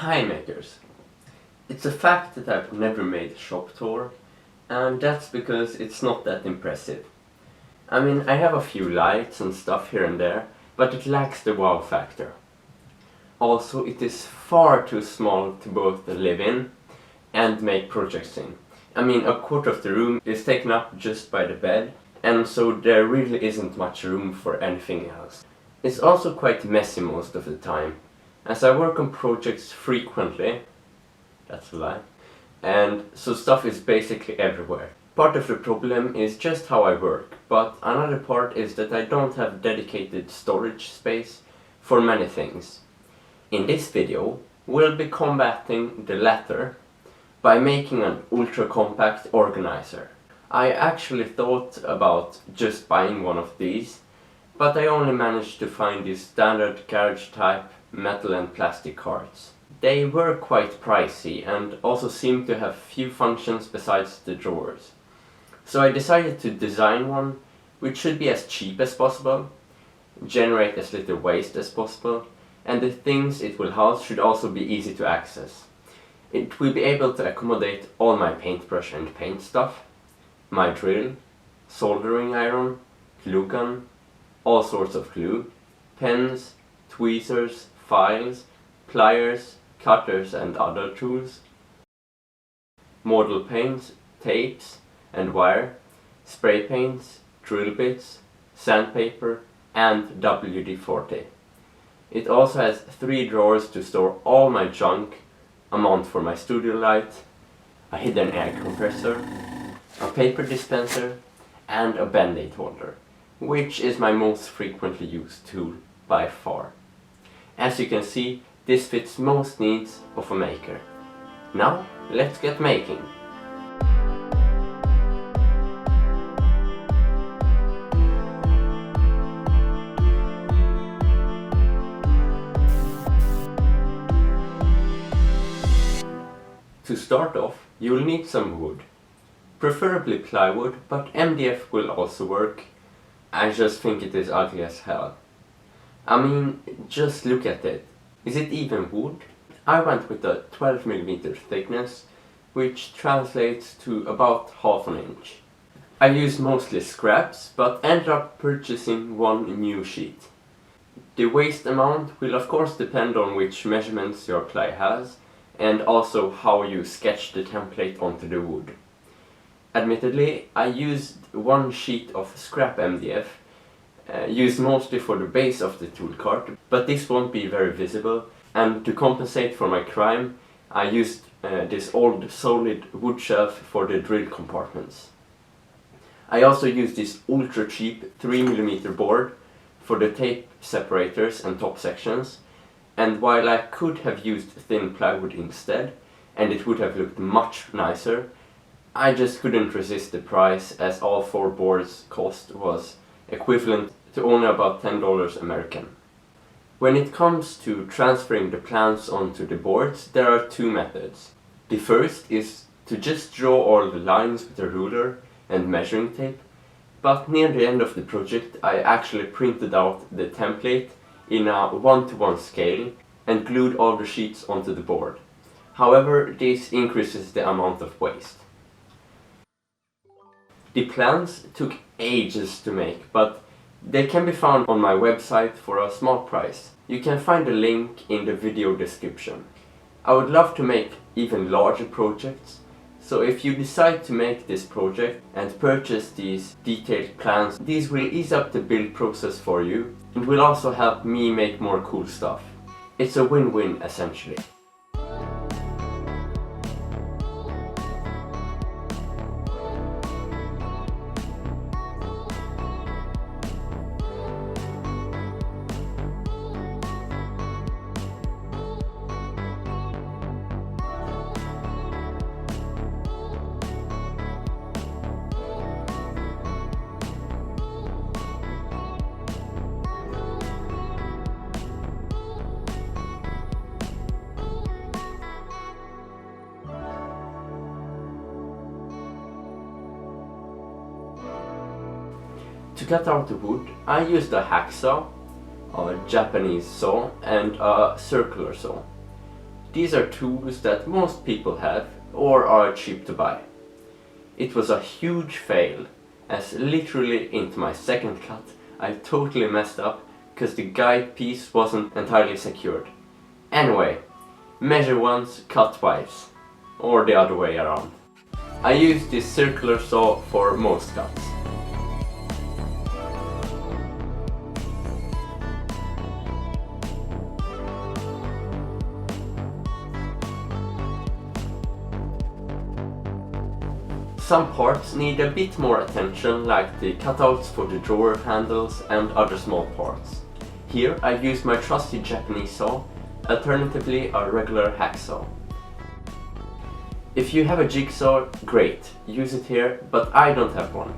Hi makers! It's a fact that I've never made a shop tour, and that's because it's not that impressive. I mean, I have a few lights and stuff here and there, but it lacks the wow factor. Also, it is far too small to both live in and make projects in. I mean, a quarter of the room is taken up just by the bed, and so there really isn't much room for anything else. It's also quite messy most of the time, as I work on projects frequently. That's a lie. And so stuff is basically everywhere. Part of the problem is just how I work, but another part is that I don't have dedicated storage space for many things. In this video, we'll be combating the latter by making an ultra-compact organizer. I actually thought about just buying one of these, but I only managed to find these standard garage type metal and plastic carts. They were quite pricey and also seemed to have few functions besides the drawers. So I decided to design one which should be as cheap as possible, generate as little waste as possible, and the things it will house should also be easy to access. It will be able to accommodate all my paintbrush and paint stuff, my drill, soldering iron, glue gun, all sorts of glue, pens, tweezers, files, pliers, cutters and other tools, model paints, tapes and wire, spray paints, drill bits, sandpaper and WD-40. It also has 3 drawers to store all my junk, a mount for my studio light, a hidden air compressor, a paper dispenser and a band-aid holder, which is my most frequently used tool by far. As you can see, this fits most needs of a maker. Now, let's get making! To start off, you'll need some wood. Preferably plywood, but MDF will also work. I just think it is ugly as hell. I mean, just look at it. Is it even wood? I went with a 12mm thickness, which translates to about half an inch. I used mostly scraps, but ended up purchasing one new sheet. The waste amount will of course depend on which measurements your ply has, and also how you sketch the template onto the wood. Admittedly, I used one sheet of scrap MDF, used mostly for the base of the tool cart, but this won't be very visible, and to compensate for my crime, I used this old solid wood shelf for the drill compartments. I also used this ultra cheap 3mm board for the tape separators and top sections, and while I could have used thin plywood instead, and it would have looked much nicer, I just couldn't resist the price, as all 4 boards cost was equivalent to only about $10 American. When it comes to transferring the plans onto the boards, there are 2 methods. The first is to just draw all the lines with a ruler and measuring tape, but near the end of the project I actually printed out the template in a 1:1 scale and glued all the sheets onto the board. However, this increases the amount of waste. The plans took ages to make, but they can be found on my website for a small price. You can find a link in the video description. I would love to make even larger projects, so if you decide to make this project and purchase these detailed plans, these will ease up the build process for you and will also help me make more cool stuff. It's a win-win essentially. To cut out the wood, I used a hacksaw, a Japanese saw and a circular saw. These are tools that most people have or are cheap to buy. It was a huge fail, as literally into my second cut I totally messed up because the guide piece wasn't entirely secured. Anyway, measure once, cut twice, or the other way around. I use this circular saw for most cuts. Some parts need a bit more attention, like the cutouts for the drawer handles and other small parts. Here I use my trusty Japanese saw, alternatively a regular hacksaw. If you have a jigsaw, great, use it here, but I don't have one.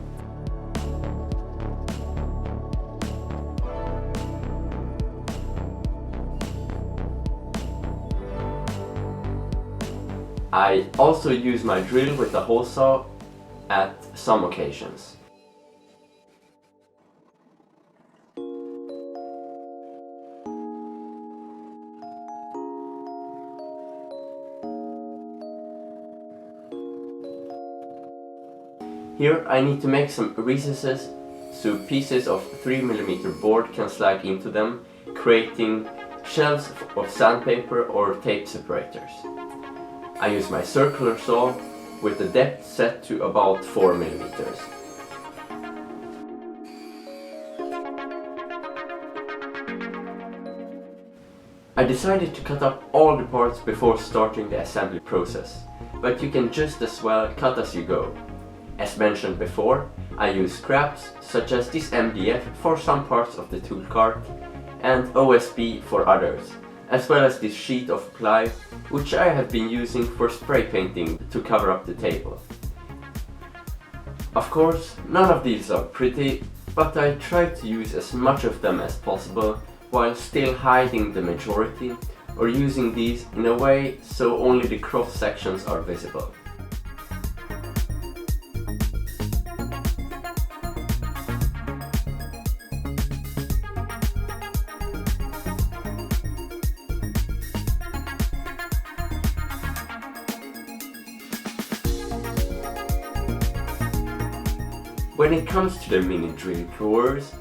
I also use my drill with the hole saw at some occasions. Here I need to make some recesses so pieces of 3mm board can slide into them, creating shelves of sandpaper or tape separators. I use my circular saw with the depth set to about 4mm. I decided to cut up all the parts before starting the assembly process, but you can just as well cut as you go. As mentioned before, I use scraps such as this MDF for some parts of the tool cart and OSB for others, as well as this sheet of ply which I have been using for spray painting to cover up the table. Of course, none of these are pretty, but I try to use as much of them as possible while still hiding the majority, or using these in a way so only the cross sections are visible. When it comes to the mini drill drawers,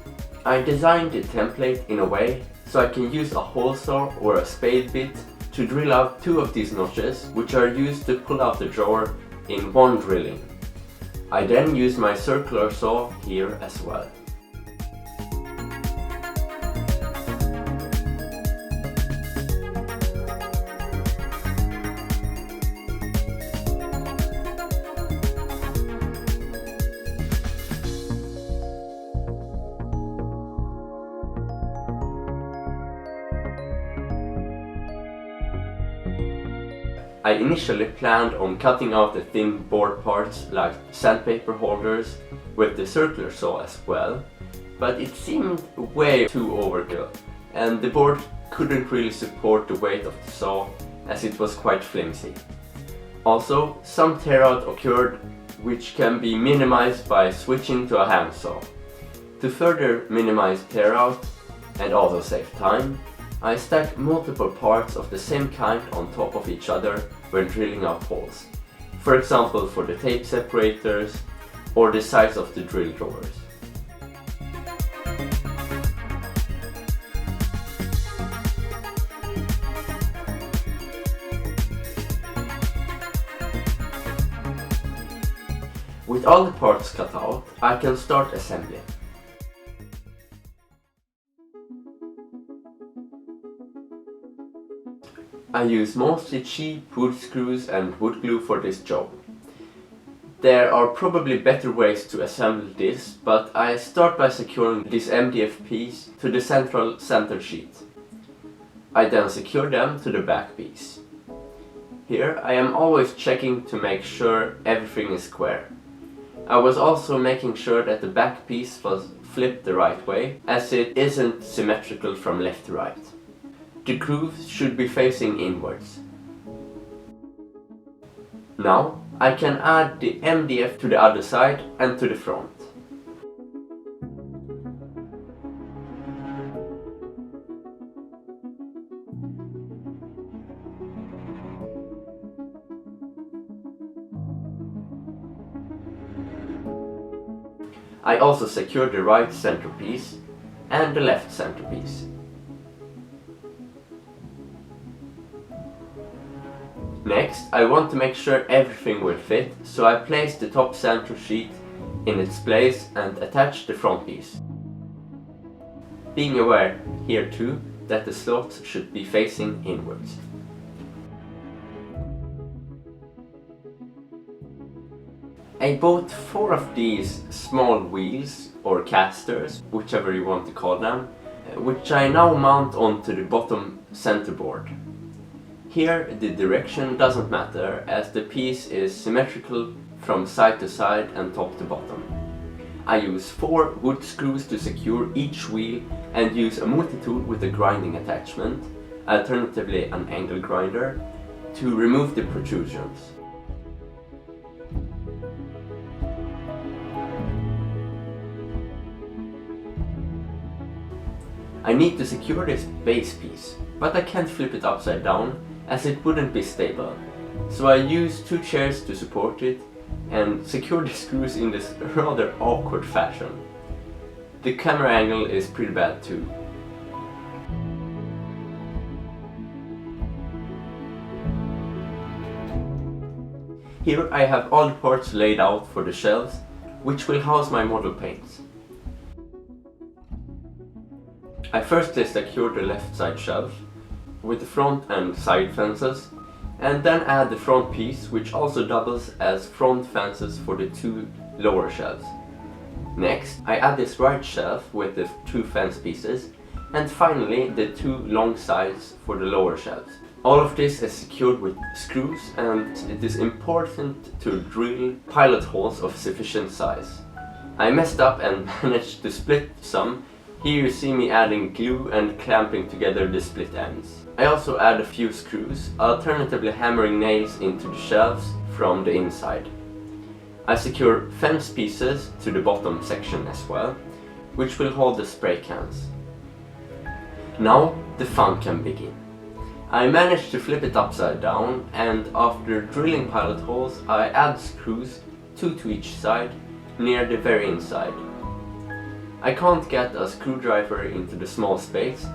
I designed the template in a way so I can use a hole saw or a spade bit to drill out 2 of these notches, which are used to pull out the drawer in one drilling. I then use my circular saw here as well. I initially planned on cutting out the thin board parts like sandpaper holders with the circular saw as well, but it seemed way too overkill and the board couldn't really support the weight of the saw as it was quite flimsy. Also, some tear out occurred, which can be minimized by switching to a handsaw. To further minimize tear out and also save time, I stack multiple parts of the same kind on top of each other when drilling out holes. For example, for the tape separators or the sides of the drill drawers. With all the parts cut out, I can start assembly. I use mostly cheap wood screws and wood glue for this job. There are probably better ways to assemble this, but I start by securing this MDF piece to the central center sheet. I then secure them to the back piece. Here I am always checking to make sure everything is square. I was also making sure that the back piece was flipped the right way, as it isn't symmetrical from left to right. The grooves should be facing inwards. Now I can add the MDF to the other side and to the front. I also secured the right centerpiece and the left centerpiece. Next, I want to make sure everything will fit, so I placed the top center sheet in its place and attached the front piece. Being aware here too that the slots should be facing inwards. I bought 4 of these small wheels or casters, whichever you want to call them, which I now mount onto the bottom centerboard. Here the direction doesn't matter as the piece is symmetrical from side to side and top to bottom. I use 4 wood screws to secure each wheel and use a multi-tool with a grinding attachment, alternatively an angle grinder, to remove the protrusions. I need to secure this base piece, but I can't flip it upside down as it wouldn't be stable. So I use 2 chairs to support it and secure the screws in this rather awkward fashion. The camera angle is pretty bad too. Here I have all the parts laid out for the shelves, which will house my model paints. I firstly secured the left side shelf with the front and side fences, and then add the front piece, which also doubles as front fences for the 2 lower shelves. Next, I add this right shelf with the 2 fence pieces, and finally the 2 long sides for the lower shelves. All of this is secured with screws, and it is important to drill pilot holes of sufficient size. I messed up and managed to split some. Here you see me adding glue and clamping together the split ends. I also add a few screws, alternatively hammering nails into the shelves from the inside. I secure fence pieces to the bottom section as well, which will hold the spray cans. Now the fun can begin. I managed to flip it upside down, and after drilling pilot holes I add screws, 2 to each side, near the very inside. I can't get a screwdriver into the small space,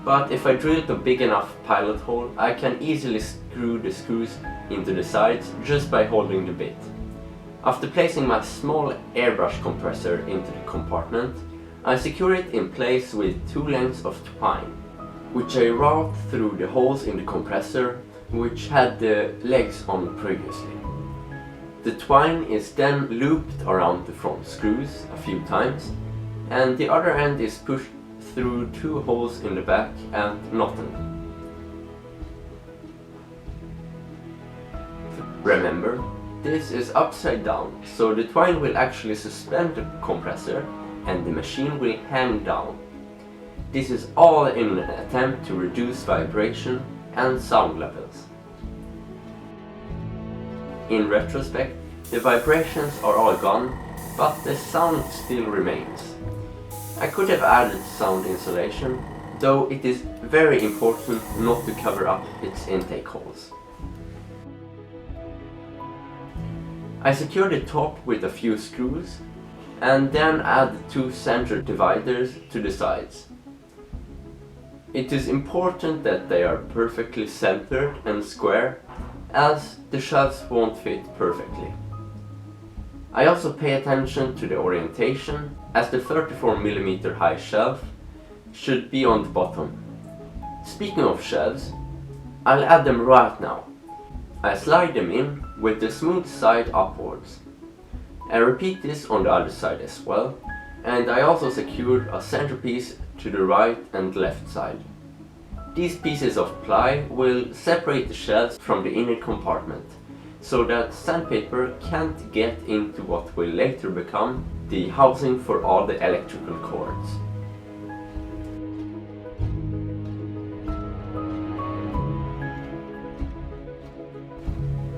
but if I drilled a big enough pilot hole, I can easily screw the screws into the sides just by holding the bit. After placing my small airbrush compressor into the compartment, I secure it in place with 2 lengths of twine, which I route through the holes in the compressor, which had the legs on previously. The twine is then looped around the front screws a few times, and the other end is pushed through 2 holes in the back and knotted. Remember, this is upside down, so the twine will actually suspend the compressor and the machine will hang down. This is all in an attempt to reduce vibration and sound levels. In retrospect, the vibrations are all gone, but the sound still remains. I could have added sound insulation, though it is very important not to cover up its intake holes. I secure the top with a few screws, and then add 2 center dividers to the sides. It is important that they are perfectly centered and square, as the shelves won't fit perfectly. I also pay attention to the orientation, as the 34mm high shelf should be on the bottom. Speaking of shelves, I'll add them right now. I slide them in with the smooth side upwards. I repeat this on the other side as well, and I also secured a centerpiece to the right and left side. These pieces of ply will separate the shelves from the inner compartment, so that sandpaper can't get into what will later become the housing for all the electrical cords.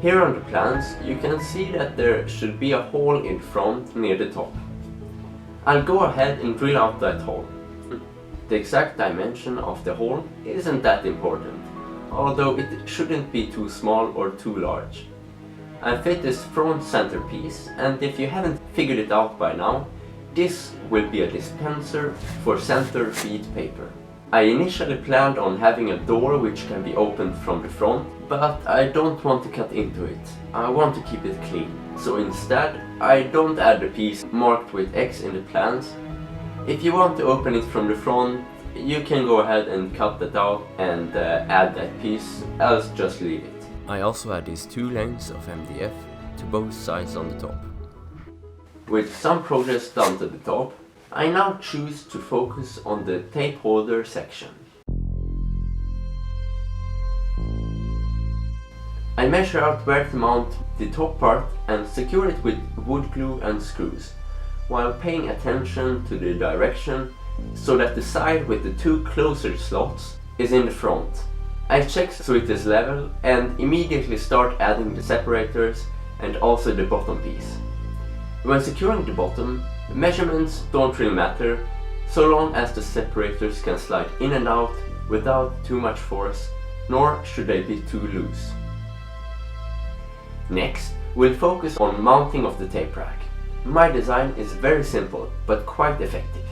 Here on the plans you can see that there should be a hole in front near the top. I'll go ahead and drill out that hole. The exact dimension of the hole isn't that important, although it shouldn't be too small or too large. I fit this front centerpiece, and if you haven't figured it out by now, this will be a dispenser for center feed paper. I initially planned on having a door which can be opened from the front, but I don't want to cut into it. I want to keep it clean. So instead, I don't add the piece marked with X in the plans. If you want to open it from the front, you can go ahead and cut that out and add that piece, else just leave it. I also add these 2 lengths of MDF to both sides on the top. With some progress done to the top, I now choose to focus on the tape holder section. I measure out where to mount the top part and secure it with wood glue and screws, while paying attention to the direction so that the side with the 2 closer slots is in the front. I check so it is level and immediately start adding the separators and also the bottom piece. When securing the bottom, measurements don't really matter so long as the separators can slide in and out without too much force, nor should they be too loose. Next, we'll focus on mounting of the tape rack. My design is very simple but quite effective.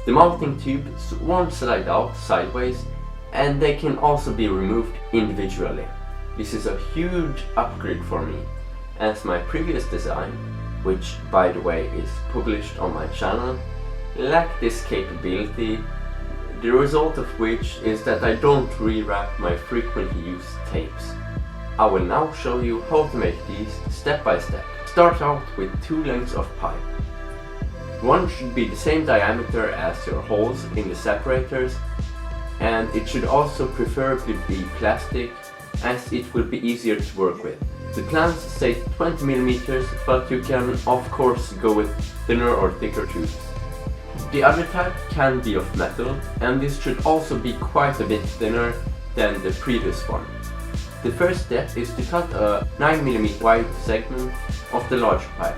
The mounting tubes won't slide out sideways and they can also be removed individually. This is a huge upgrade for me, as my previous design, which by the way is published on my channel, lacked this capability, the result of which is that I don't rewrap my frequently used tapes. I will now show you how to make these step by step. Start out with 2 lengths of pipe. One should be the same diameter as your holes in the separators, and it should also preferably be plastic, as it will be easier to work with. The plans say 20 mm, but you can of course go with thinner or thicker tubes. The other type can be of metal, and this should also be quite a bit thinner than the previous one. The first step is to cut a 9 mm wide segment of the large pipe.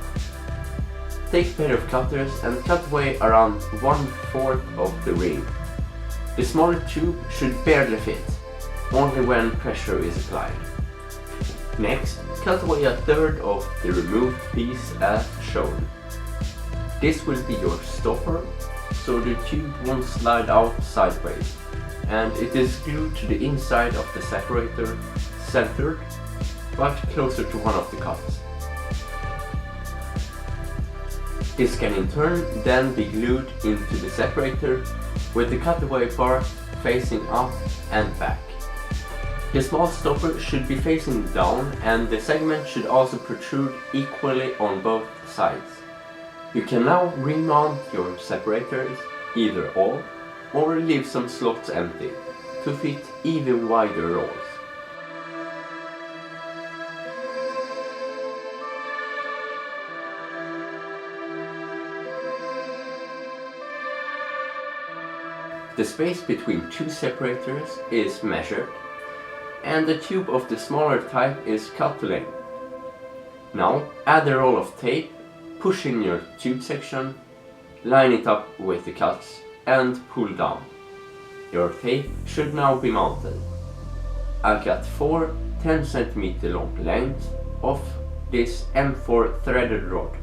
Take a pair of cutters and cut away around 1/4 of the ring. The smaller tube should barely fit, only when pressure is applied. Next, cut away 1/3 of the removed piece as shown. This will be your stopper, so the tube won't slide out sideways, and it is glued to the inside of the separator, centered, but closer to one of the cuts. This can in turn then be glued into the separator with the cutaway part facing up and back. The small stopper should be facing down, and the segment should also protrude equally on both sides. You can now remount your separators, either all, or leave some slots empty, to fit even wider rolls. The space between 2 separators is measured, and the tube of the smaller type is cut to length. Now add a roll of tape, push in your tube section, line it up with the cuts, and pull down. Your tape should now be mounted. I cut 4 10 cm long lengths of this M4 threaded rod.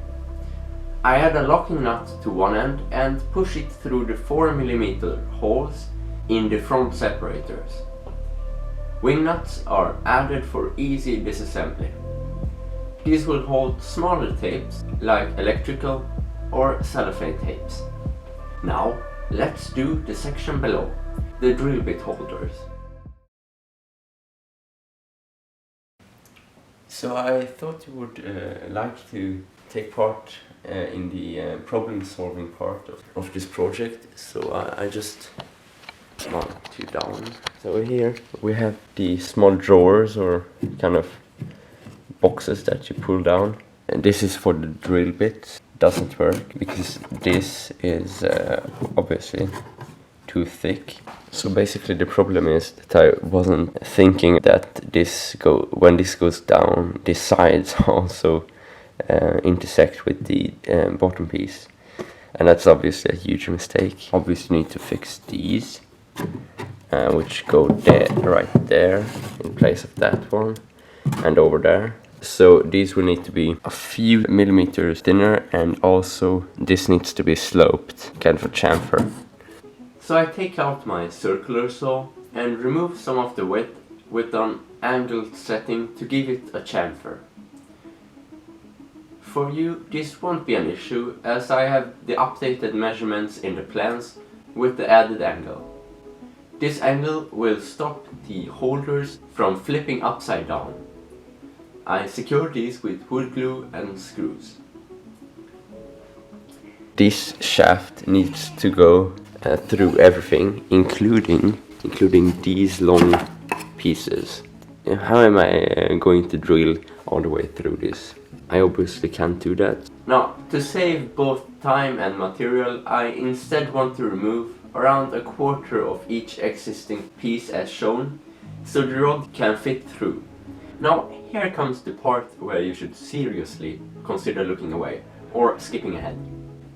I add a locking nut to one end and push it through the 4 mm holes in the front separators. Wing nuts are added for easy disassembly. These will hold smaller tapes like electrical or cellophane tapes. Now let's do the section below, the drill bit holders. So I thought you would like to take part in the problem solving part of this project, so I just marked you down. So here we have the small drawers or kind of boxes that you pull down, and this is for the drill bit. Doesn't work because this is obviously too thick. So basically the problem is that I wasn't thinking that when this goes down, the sides also intersect with the bottom piece, and that's obviously a huge mistake. Obviously need to fix these, which go there, right there, in place of that one, and over there. so these will need to be a few millimeters thinner, and also this needs to be sloped, kind of a chamfer. So I take out my circular saw and remove some of the width with an angled setting to give it a chamfer. For you, this won't be an issue, as I have the updated measurements in the plans with the added angle. This angle will stop the holders from flipping upside down. I secure these with wood glue and screws. This shaft needs to go through everything, including these long pieces. How am I going to drill all the way through this? I obviously can't do that. Now, to save both time and material, I instead want to remove around a quarter of each existing piece as shown, so the rod can fit through. Now, here comes the part where you should seriously consider looking away or skipping ahead.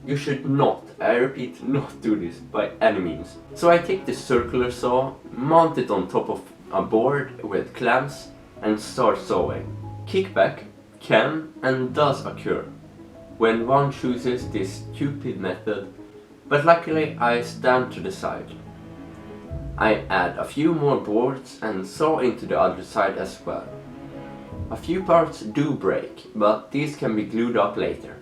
You should not, I repeat, not do this by any means. So I take the circular saw, mount it on top of a board with clamps and start sawing. Kickback can and does occur when one chooses this stupid method, but luckily I stand to the side. I add a few more boards and saw into the other side as well. A few parts do break, but these can be glued up later.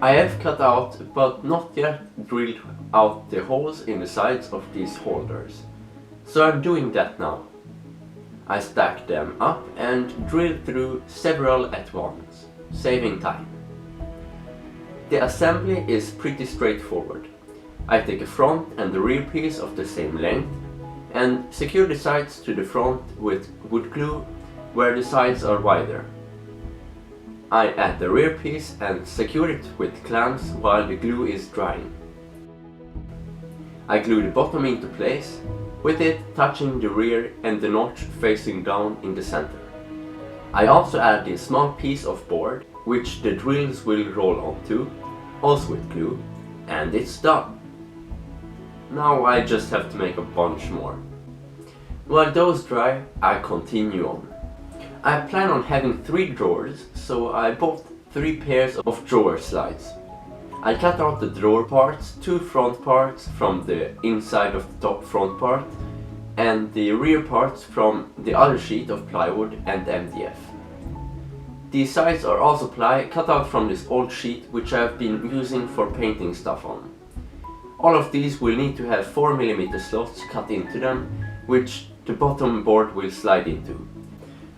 I have cut out, but not yet drilled out the holes in the sides of these holders, so I'm doing that now. I stack them up and drill through several at once, saving time. The assembly is pretty straightforward. I take a front and the rear piece of the same length and secure the sides to the front with wood glue where the sides are wider. I add the rear piece and secure it with clamps while the glue is drying. I glue the bottom into place, with it touching the rear and the notch facing down in the center. I also add this small piece of board, which the drills will roll onto, also with glue, and it's done. Now I just have to make a bunch more. While those dry, I continue on. I plan on having 3 drawers, so I bought 3 pairs of drawer slides. I cut out the drawer parts, 2 front parts from the inside of the top front part, and the rear parts from the other sheet of plywood and MDF. The sides are also ply cut out from this old sheet which I have been using for painting stuff on. All of these will need to have 4mm slots cut into them, which the bottom board will slide into.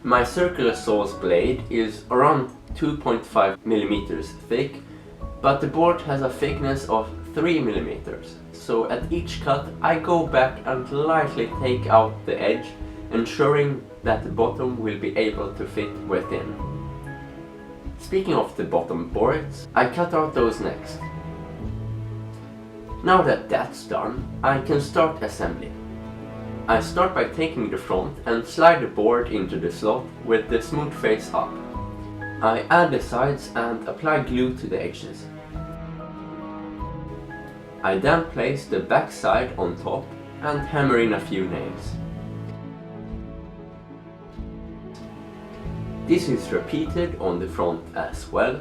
My circular saw's blade is around 2.5mm thick, but the board has a thickness of 3mm, so at each cut I go back and lightly take out the edge, ensuring that the bottom will be able to fit within. Speaking of the bottom boards, I cut out those next. Now that that's done, I can start assembly. I start by taking the front and slide the board into the slot with the smooth face up. I add the sides and apply glue to the edges. I then place the back side on top and hammer in a few nails. This is repeated on the front as well,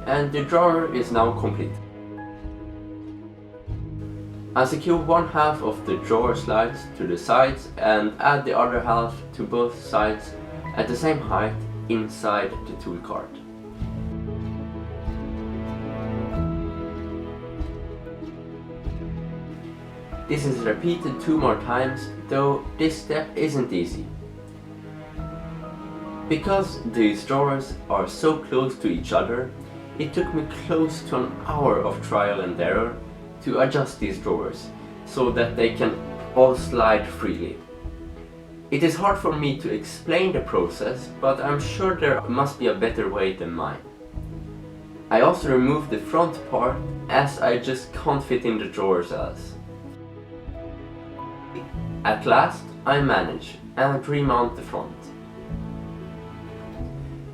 and the drawer is now complete. I secure one half of the drawer slides to the sides and add the other half to both sides at the same height inside the tool cart. This is repeated 2 more times, though this step isn't easy. Because these drawers are so close to each other, it took me close to an hour of trial and error to adjust these drawers, so that they can all slide freely. It is hard for me to explain the process, but I'm sure there must be a better way than mine. I also removed the front part, as I just can't fit in the drawers else. At last, I manage and remount the front.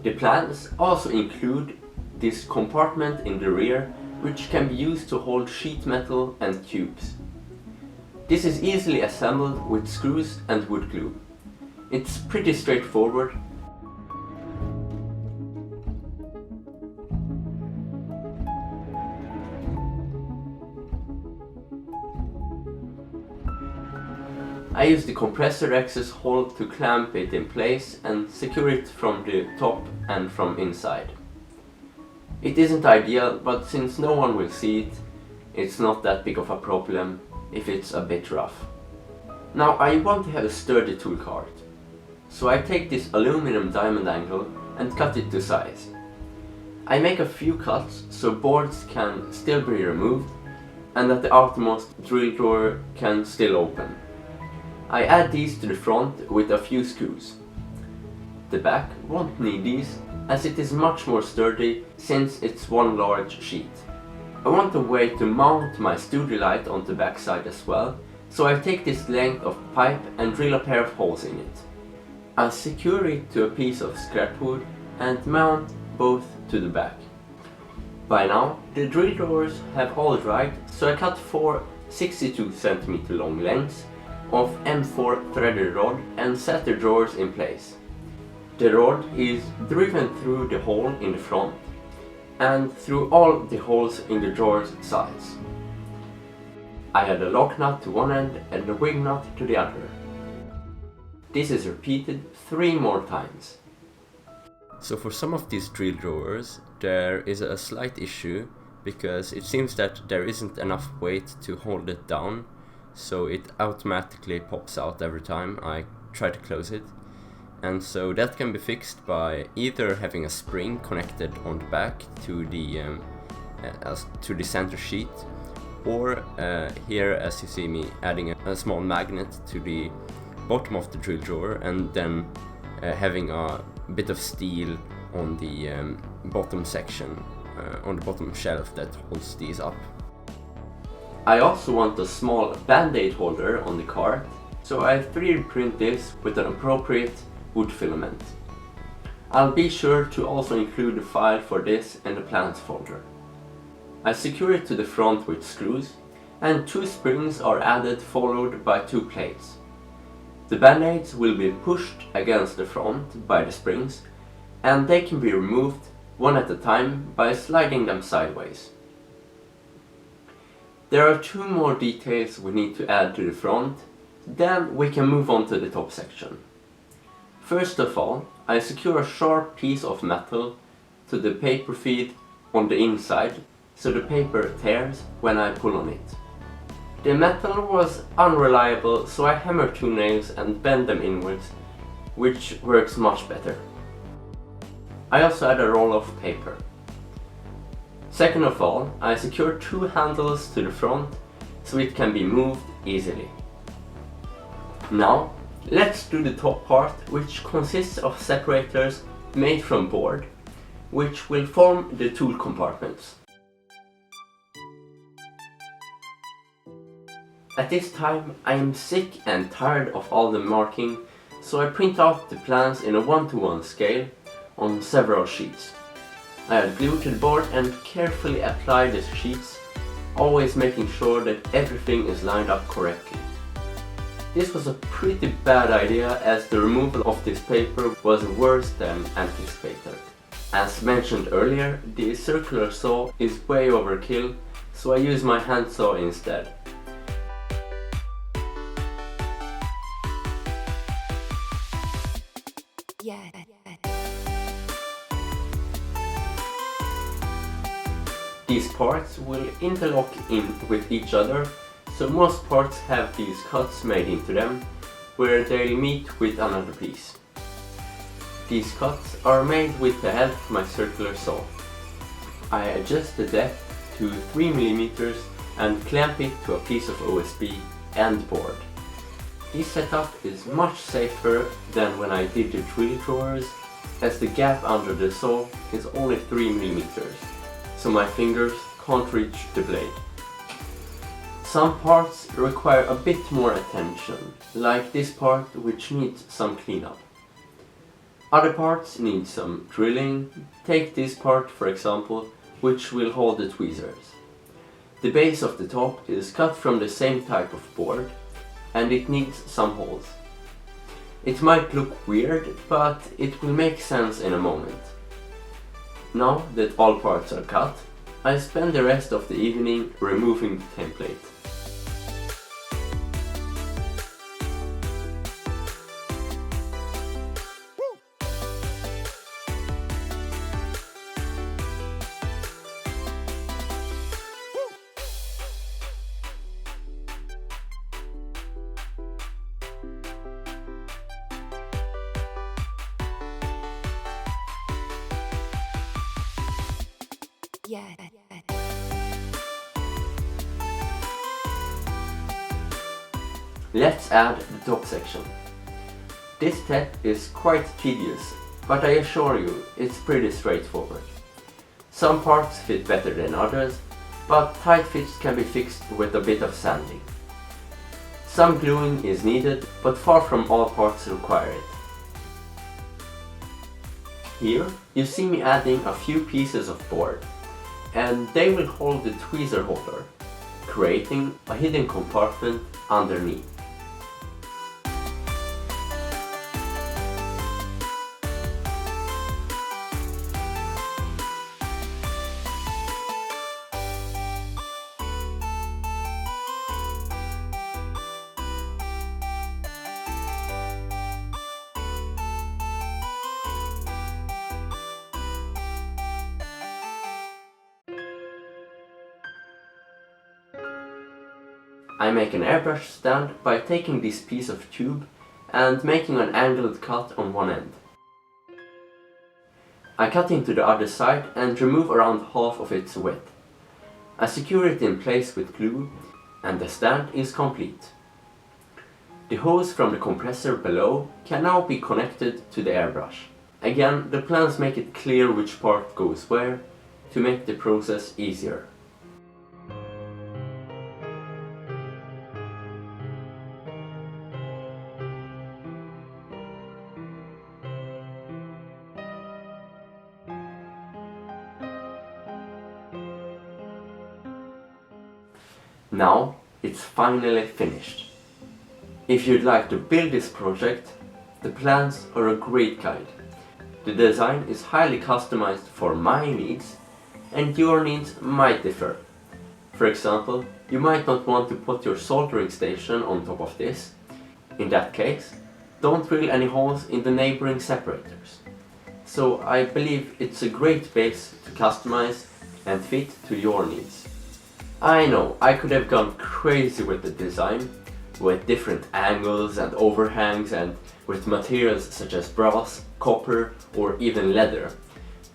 The plans also include this compartment in the rear, which can be used to hold sheet metal and cubes. This is easily assembled with screws and wood glue. It's pretty straightforward. I use the compressor access hole to clamp it in place and secure it from the top and from inside. It isn't ideal, but since no one will see it, it's not that big of a problem if it's a bit rough. Now I want to have a sturdy tool cart, so I take this aluminum diamond angle and cut it to size. I make a few cuts so boards can still be removed and that the outermost drill drawer can still open. I add these to the front with a few screws. The back won't need these, as it is much more sturdy since it's one large sheet. I want a way to mount my studio light on the back side as well, so I take this length of pipe and drill a pair of holes in it. I secure it to a piece of scrap wood and mount both to the back. By now, the drill drawers have all dried, so I cut 4 62 cm long lengths of M4 threaded rod and set the drawers in place. The rod is driven through the hole in the front and through all the holes in the drawers' sides. I add a lock nut to one end and a wing nut to the other. This is repeated 3 more times. So for some of these drill drawers there is a slight issue because it seems that there isn't enough weight to hold it down, so it automatically pops out every time I try to close it. And so that can be fixed by either having a spring connected on the back to the center sheet, or here, as you see me, adding a small magnet to the bottom of the drill drawer and then having a bit of steel on the bottom section, on the bottom shelf that holds these up. I also want a small band-aid holder on the cart, so I 3D print this with an appropriate wood filament. I'll be sure to also include a file for this in the plans folder. I secure it to the front with screws, and 2 springs are added followed by 2 plates. The band-aids will be pushed against the front by the springs, and they can be removed one at a time by sliding them sideways. There are 2 more details we need to add to the front, then we can move on to the top section. First of all, I secure a sharp piece of metal to the paper feed on the inside, so the paper tears when I pull on it. The metal was unreliable, so I hammer 2 nails and bend them inwards, which works much better. I also add a roll of paper. Second of all, I secure 2 handles to the front so it can be moved easily. Now, let's do the top part, which consists of separators made from board, which will form the tool compartments. At this time, I am sick and tired of all the marking, so I print out the plans in a 1:1 scale on several sheets. I add glue to the board and carefully apply the sheets, always making sure that everything is lined up correctly. This was a pretty bad idea, as the removal of this paper was worse than anticipated. As mentioned earlier, the circular saw is way overkill, so I use my hand saw instead. These parts will interlock in with each other, so most parts have these cuts made into them, where they'll meet with another piece. These cuts are made with the help of my circular saw. I adjust the depth to 3 mm and clamp it to a piece of OSB and board. This setup is much safer than when I did the drill drawers, as the gap under the saw is only 3 mm. So my fingers can't reach the blade. Some parts require a bit more attention, like this part, which needs some cleanup. Other parts need some drilling. Take this part for example, which will hold the tweezers. The base of the top is cut from the same type of board, and it needs some holes. It might look weird, but it will make sense in a moment. Now that all parts are cut, I spend the rest of the evening removing the template. Yeah. Let's add the top section. This step is quite tedious, but I assure you it's pretty straightforward. Some parts fit better than others, but tight fits can be fixed with a bit of sanding. Some gluing is needed, but far from all parts require it. Here you see me adding a few pieces of board, and they will hold the tweezer holder, creating a hidden compartment underneath. I make an airbrush stand by taking this piece of tube and making an angled cut on one end. I cut into the other side and remove around half of its width. I secure it in place with glue and the stand is complete. The hose from the compressor below can now be connected to the airbrush. Again, the plans make it clear which part goes where to make the process easier. Now it's finally finished. If you'd like to build this project, the plans are a great guide. The design is highly customized for my needs, and your needs might differ. For example, you might not want to put your soldering station on top of this. In that case, don't drill any holes in the neighboring separators. So I believe it's a great base to customize and fit to your needs. I know, I could have gone crazy with the design, with different angles and overhangs and with materials such as brass, copper or even leather.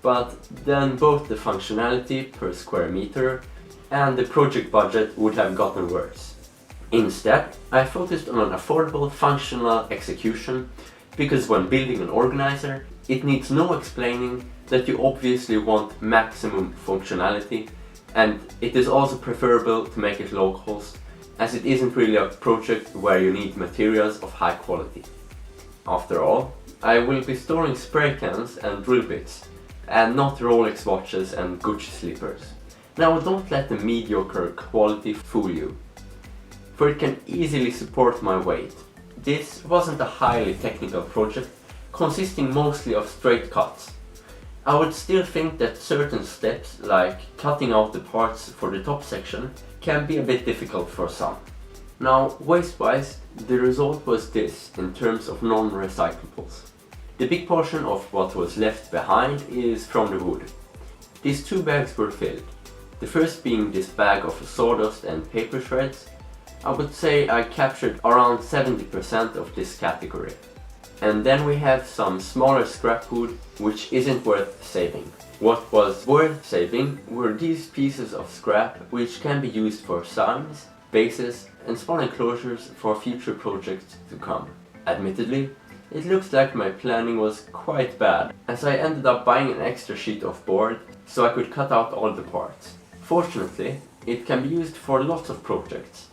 But then both the functionality per square meter and the project budget would have gotten worse. Instead, I focused on an affordable functional execution because when building an organizer, it needs no explaining that you obviously want maximum functionality, and it is also preferable to make it low cost, as it isn't really a project where you need materials of high quality. After all, I will be storing spray cans and drill bits, and not Rolex watches and Gucci slippers. Now don't let the mediocre quality fool you, for it can easily support my weight. This wasn't a highly technical project, consisting mostly of straight cuts. I would still think that certain steps, like cutting out the parts for the top section, can be a bit difficult for some. Now, waste-wise, the result was this in terms of non-recyclables. The big portion of what was left behind is from the wood. These two bags were filled. The first being this bag of sawdust and paper shreds. I would say I captured around 70% of this category. And then we have some smaller scrap wood which isn't worth saving. What was worth saving were these pieces of scrap which can be used for signs, bases and small enclosures for future projects to come. Admittedly, it looks like my planning was quite bad, as I ended up buying an extra sheet of board so I could cut out all the parts. Fortunately, it can be used for lots of projects,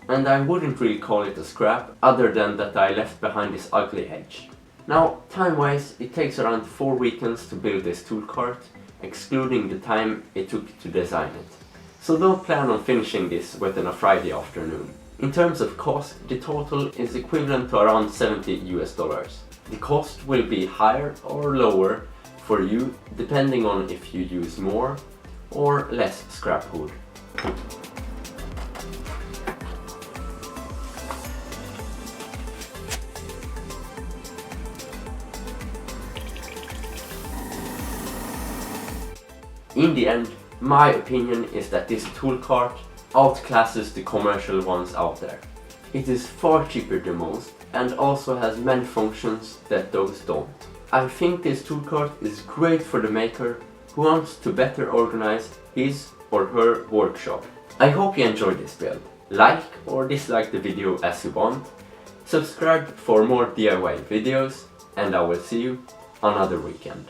and I wouldn't really call it a scrap other than that I left behind this ugly edge. Now, time-wise, it takes around 4 weekends to build this tool cart, excluding the time it took to design it. So don't plan on finishing this within a Friday afternoon. In terms of cost, the total is equivalent to around $70 US. The cost will be higher or lower for you depending on if you use more or less scrap wood. In the end, my opinion is that this tool cart outclasses the commercial ones out there. It is far cheaper than most and also has many functions that those don't. I think this tool cart is great for the maker who wants to better organize his or her workshop. I hope you enjoyed this build. Like or dislike the video as you want. Subscribe for more DIY videos, and I will see you another weekend.